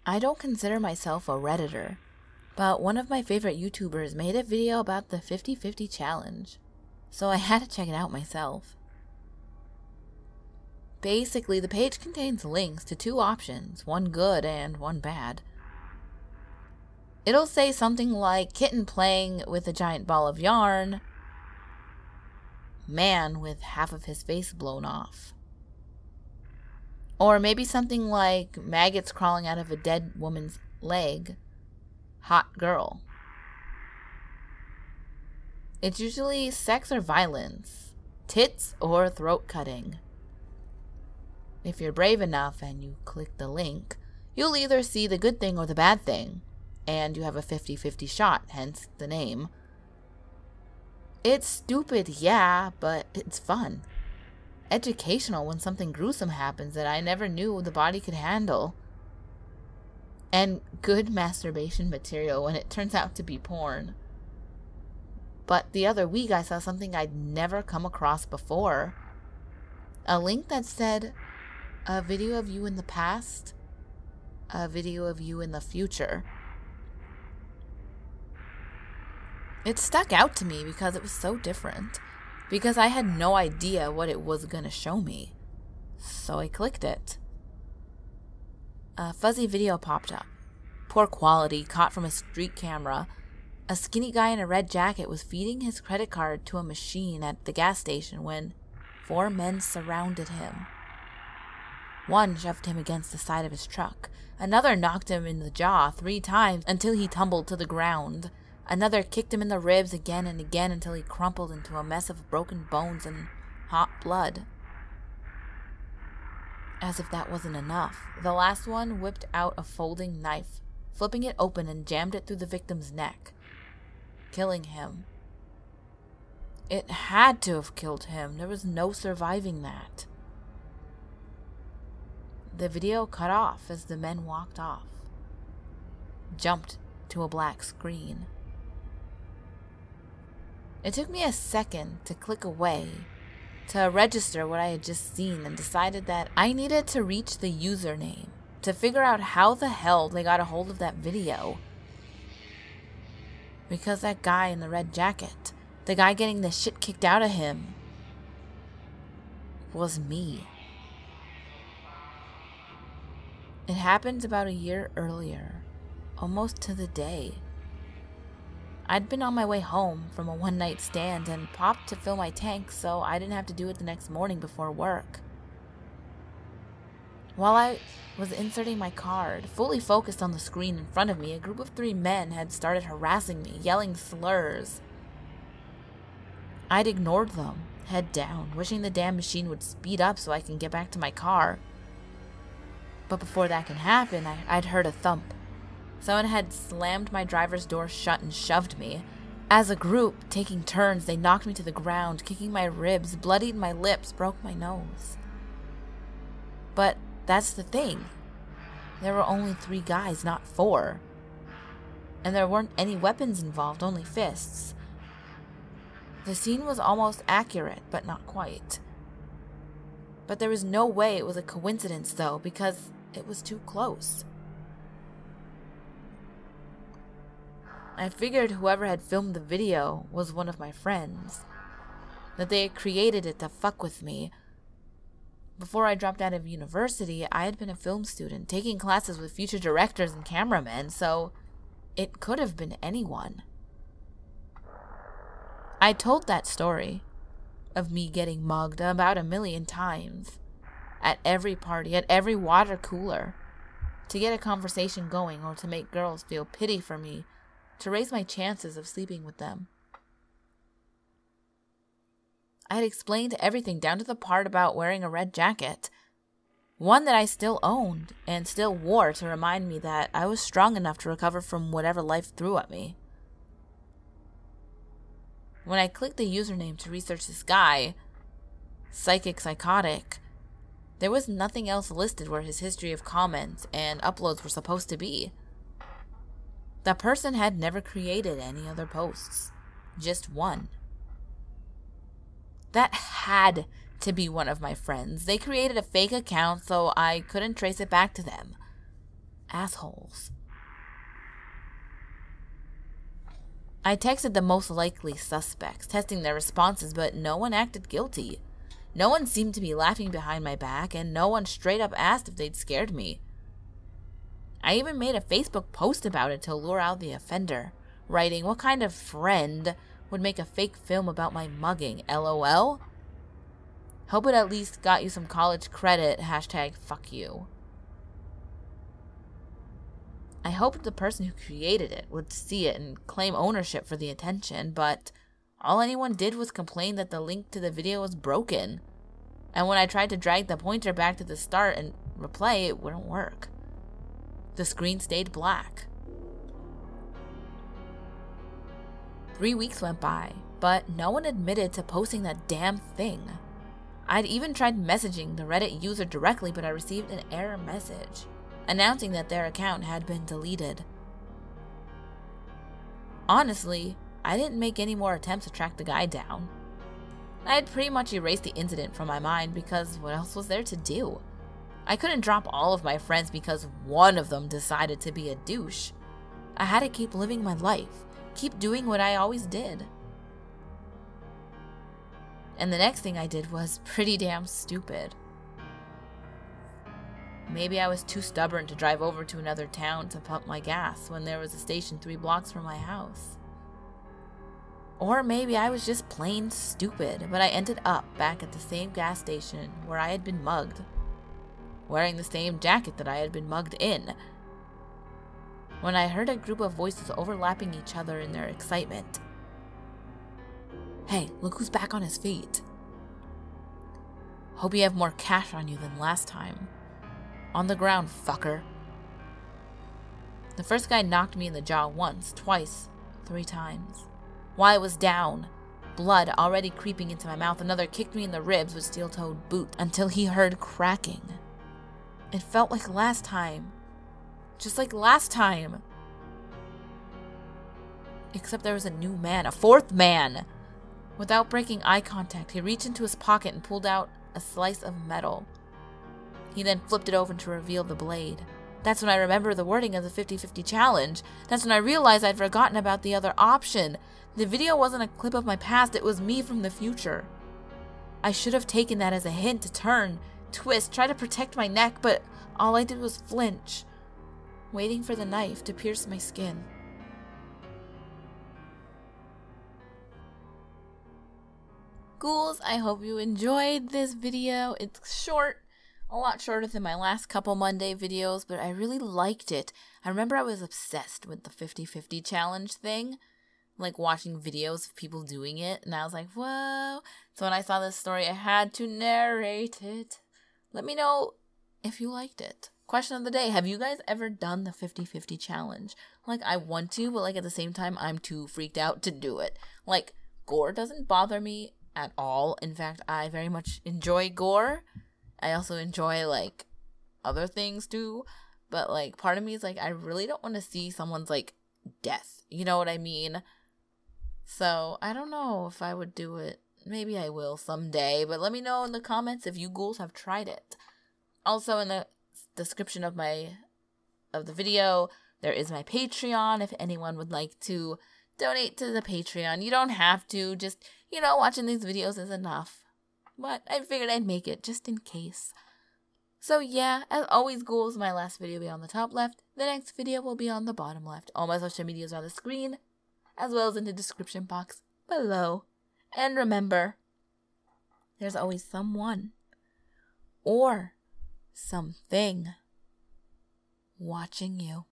I don't consider myself a Redditor, but one of my favorite YouTubers made a video about the 50-50 challenge, so I had to check it out myself. Basically, the page contains links to two options, one good and one bad. It'll say something like kitten playing with a giant ball of yarn, man with half of his face blown off. Or maybe something like maggots crawling out of a dead woman's leg, hot girl. It's usually sex or violence, tits or throat cutting. If you're brave enough and you click the link, you'll either see the good thing or the bad thing, and you have a 50-50 shot, hence the name. It's stupid, yeah, but it's fun. Educational when something gruesome happens that I never knew the body could handle. And good masturbation material when it turns out to be porn. But the other week I saw something I'd never come across before. A link that said, a video of you in the past, a video of you in the future. It stuck out to me because it was so different. Because I had no idea what it was gonna show me. So I clicked it. A fuzzy video popped up. Poor quality, caught from a street camera. A skinny guy in a red jacket was feeding his credit card to a machine at the gas station when 4 men surrounded him. One shoved him against the side of his truck. Another knocked him in the jaw 3 times until he tumbled to the ground. Another kicked him in the ribs again and again until he crumpled into a mess of broken bones and hot blood. As if that wasn't enough, the last one whipped out a folding knife, flipping it open and jammed it through the victim's neck, killing him. It had to have killed him. There was no surviving that. The video cut off as the men walked off, jumped to a black screen. It took me a second to click away, to register what I had just seen, and decided that I needed to reach the username to figure out how the hell they got a hold of that video. Because that guy in the red jacket, the guy getting the shit kicked out of him, was me. It happened about a year earlier, almost to the day. I'd been on my way home from a one-night stand and popped to fill my tank so I didn't have to do it the next morning before work. While I was inserting my card, fully focused on the screen in front of me, a group of 3 men had started harassing me, yelling slurs. I'd ignored them, head down, wishing the damn machine would speed up so I can get back to my car. But before that can happen, I'd heard a thump. Someone had slammed my driver's door shut and shoved me. As a group, taking turns, they knocked me to the ground, kicking my ribs, bloodied my lips, broke my nose. But that's the thing. There were only 3 guys, not 4. And there weren't any weapons involved, only fists. The scene was almost accurate, but not quite. But there was no way it was a coincidence, though, because it was too close. I figured whoever had filmed the video was one of my friends, that they had created it to fuck with me. Before I dropped out of university, I had been a film student, taking classes with future directors and cameramen, so it could have been anyone. I told that story of me getting mugged about 1,000,000 times, at every party, at every water cooler, to get a conversation going or to make girls feel pity for me, to raise my chances of sleeping with them. I had explained everything down to the part about wearing a red jacket, one that I still owned and still wore to remind me that I was strong enough to recover from whatever life threw at me. When I clicked the username to research this guy, Psychotic, there was nothing else listed where his history of comments and uploads were supposed to be. The person had never created any other posts, just one. That had to be one of my friends. They created a fake account so I couldn't trace it back to them. assholes. I texted the most likely suspects, testing their responses, but no one acted guilty. No one seemed to be laughing behind my back, and no one straight up asked if they'd scared me. I even made a Facebook post about it to lure out the offender, writing, "What kind of friend would make a fake film about my mugging? LOL? Hope it at least got you some college credit. Hashtag fuck you." I hoped the person who created it would see it and claim ownership for the attention, but all anyone did was complain that the link to the video was broken. And when I tried to drag the pointer back to the start and replay, it wouldn't work. The screen stayed black. 3 weeks went by, but no one admitted to posting that damn thing. I'd even tried messaging the Reddit user directly, but I received an error message announcing that their account had been deleted. Honestly, I didn't make any more attempts to track the guy down. I had pretty much erased the incident from my mind because what else was there to do? I couldn't drop all of my friends because one of them decided to be a douche. I had to keep living my life, keep doing what I always did. And the next thing I did was pretty damn stupid. Maybe I was too stubborn to drive over to another town to pump my gas when there was a station 3 blocks from my house. Or maybe I was just plain stupid, but I ended up back at the same gas station where I had been mugged, wearing the same jacket that I had been mugged in, when I heard a group of voices overlapping each other in their excitement. "Hey, look who's back on his feet. Hope you have more cash on you than last time. On the ground, fucker." The first guy knocked me in the jaw once, twice, 3 times. While I was down, blood already creeping into my mouth, another kicked me in the ribs with steel-toed boots until he heard cracking. It felt like last time. Just like last time. Except there was a new man, a 4th man. Without breaking eye contact, he reached into his pocket and pulled out a slice of metal. He then flipped it over to reveal the blade. That's when I remember the wording of the 50-50 challenge. That's when I realized I'd forgotten about the other option. The video wasn't a clip of my past, it was me from the future. I should have taken that as a hint to turn, twist, try to protect my neck, but all I did was flinch, waiting for the knife to pierce my skin. Ghouls, I hope you enjoyed this video. It's short, a lot shorter than my last couple Monday videos, but I really liked it. I remember I was obsessed with the 50-50 challenge thing, like watching videos of people doing it, and I was like, whoa. So when I saw this story, I had to narrate it. Let me know if you liked it. Question of the day, have you guys ever done the 50-50 challenge? Like, I want to, but like at the same time, I'm too freaked out to do it. Like, gore doesn't bother me at all. In fact, I very much enjoy gore. I also enjoy like other things too, but like part of me is like, I really don't want to see someone's like death, you know what I mean? So I don't know if I would do it. Maybe I will someday, but let me know in the comments if you ghouls have tried it. Also in the description of the video, there is my Patreon if anyone would like to donate to the Patreon. You don't have to, just, you know, watching these videos is enough. But I figured I'd make it just in case. So yeah, as always, ghouls, my last video will be on the top left. The next video will be on the bottom left. All my social medias are on the screen, as well as in the description box below. And remember, there's always someone or something watching you.